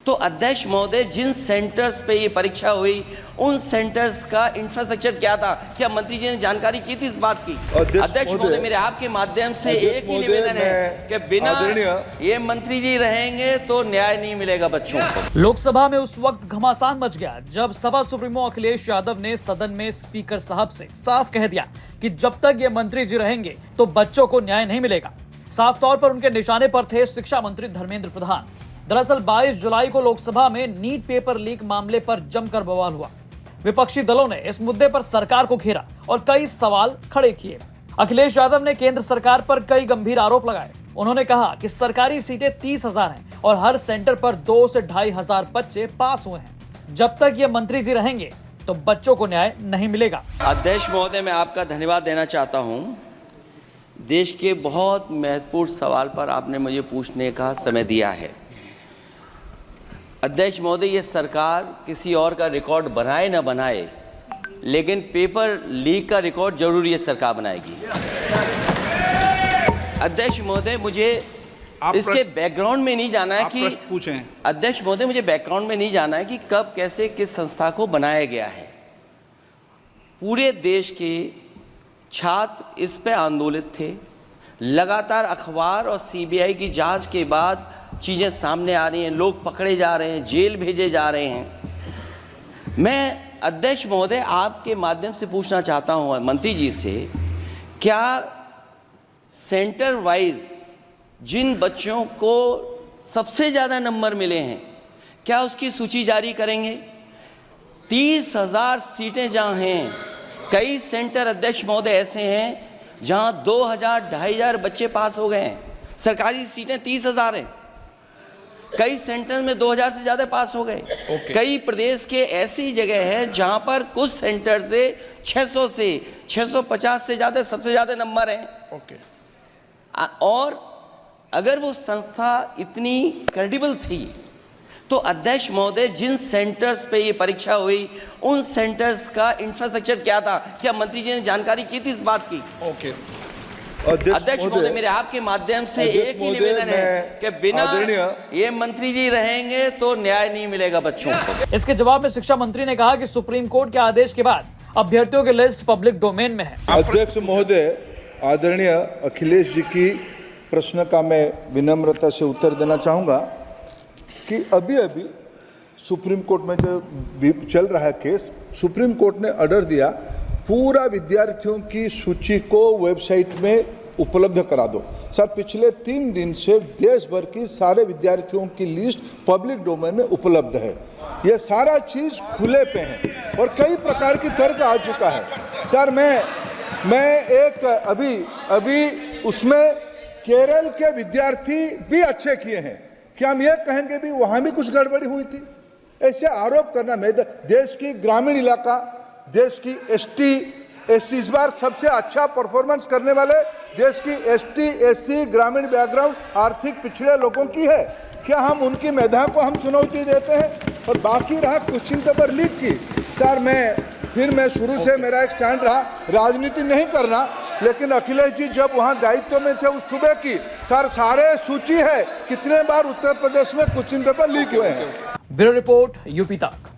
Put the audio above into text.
तो अध्यक्ष महोदय, जिन सेंटर्स पे ये परीक्षा हुई उन सेंटर्स का इंफ्रास्ट्रक्चर क्या था? क्या मंत्री जी ने जानकारी की थी इस बात की? अध्यक्ष महोदय, मेरे आपके माध्यम से एक ही निवेदन है कि बिना ये मंत्री जी रहेंगे तो न्याय नहीं मिलेगा बच्चों को। लोकसभा में उस वक्त घमासान मच गया जब सपा सुप्रीमो अखिलेश यादव ने सदन में स्पीकर साहब से साफ कह दिया कि जब तक ये मंत्री जी रहेंगे तो बच्चों को न्याय नहीं मिलेगा। साफ तौर पर उनके निशाने पर थे शिक्षा मंत्री धर्मेंद्र प्रधान। दरअसल 22 जुलाई को लोकसभा में नीट पेपर लीक मामले पर जमकर बवाल हुआ। विपक्षी दलों ने इस मुद्दे पर सरकार को घेरा और कई सवाल खड़े किए। अखिलेश यादव ने केंद्र सरकार पर कई गंभीर आरोप लगाए। उन्होंने कहा कि सरकारी सीटें 30,000 हैं और हर सेंटर पर 2 से 2,500 बच्चे पास हुए हैं। जब तक ये मंत्री जी रहेंगे तो बच्चों को न्याय नहीं मिलेगा। अध्यक्ष महोदय, मैं आपका धन्यवाद देना चाहता हूं। देश के बहुत महत्वपूर्ण सवाल पर आपने मुझे पूछने का समय दिया है। अध्यक्ष महोदय, ये सरकार किसी और का रिकॉर्ड बनाए ना बनाए, लेकिन पेपर लीक का रिकॉर्ड जरूर ये सरकार बनाएगी। अध्यक्ष महोदय, मुझे इसके बैकग्राउंड में नहीं जाना है कि पूछें। अध्यक्ष महोदय, मुझे बैकग्राउंड में नहीं जाना है कि कब कैसे किस संस्था को बनाया गया है। पूरे देश के छात्र इस पे आंदोलित थे। लगातार अखबार और सीबीआई की जांच के बाद चीज़ें सामने आ रही हैं, लोग पकड़े जा रहे हैं, जेल भेजे जा रहे हैं। मैं अध्यक्ष महोदय आपके माध्यम से पूछना चाहता हूं मंत्री जी से, क्या सेंटर वाइज जिन बच्चों को सबसे ज़्यादा नंबर मिले हैं, क्या उसकी सूची जारी करेंगे? 30,000 सीटें जहां हैं, कई सेंटर अध्यक्ष महोदय ऐसे हैं जहां 2,000 2,500 बच्चे पास हो गए हैं। सरकारी सीटें 30,000 हैं, कई सेंटर में 2,000 से ज़्यादा पास हो गए। कई प्रदेश के ऐसी जगह है जहां पर कुछ सेंटर से 600 से 650 से ज़्यादा सबसे ज़्यादा नंबर हैं। और अगर वो संस्था इतनी क्रेडिबल थी तो अध्यक्ष महोदय, जिन सेंटर्स पे ये परीक्षा हुई उन सेंटर्स का इंफ्रास्ट्रक्चर क्या था? क्या मंत्री जी ने जानकारी की थी इस बात की? अध्यक्ष महोदय, मेरे आपके माध्यम से एक ही निवेदन है कि बिना ये मंत्री जी रहेंगे तो न्याय नहीं मिलेगा बच्चों को। इसके जवाब में शिक्षा मंत्री ने कहा कि सुप्रीम कोर्ट के आदेश के बाद अभ्यर्थियों की लिस्ट पब्लिक डोमेन में है। अध्यक्ष महोदय, आदरणीय अखिलेश जी की प्रश्न का मैं विनम्रता से उत्तर देना चाहूँगा कि अभी अभी सुप्रीम कोर्ट में जो चल रहा है केस, सुप्रीम कोर्ट ने ऑर्डर दिया पूरा विद्यार्थियों की सूची को वेबसाइट में उपलब्ध करा दो। सर, पिछले 3 दिन से देश भर की सारे विद्यार्थियों की लिस्ट पब्लिक डोमेन में उपलब्ध है। ये सारा चीज़ खुले पे है और कई प्रकार की तर्क आ चुका है। सर, मैं एक अभी उसमें केरल के विद्यार्थी भी अच्छे किए हैं। क्या हम ये कहेंगे भी वहाँ भी कुछ गड़बड़ी हुई थी? ऐसे आरोप करना, मैं देश की ग्रामीण इलाका, देश की एसटी एससी इस बार सबसे अच्छा परफॉर्मेंस करने वाले देश की एसटी एससी ग्रामीण बैकग्राउंड आर्थिक पिछड़े लोगों की है। क्या हम उनकी मेधा को हम चुनौती देते हैं? और बाकी रहा क्वेश्चन पेपर लीक की, सर मैं शुरू से मेरा एक स्टैंड रहा, राजनीति नहीं करना, लेकिन अखिलेश जी जब वहाँ दायित्व में थे उस सुबह की, सर सारे सूची है कितने बार उत्तर प्रदेश में क्वेश्चन पेपर लीक हुए हैं। ब्यूरो रिपोर्ट, यूपी तक।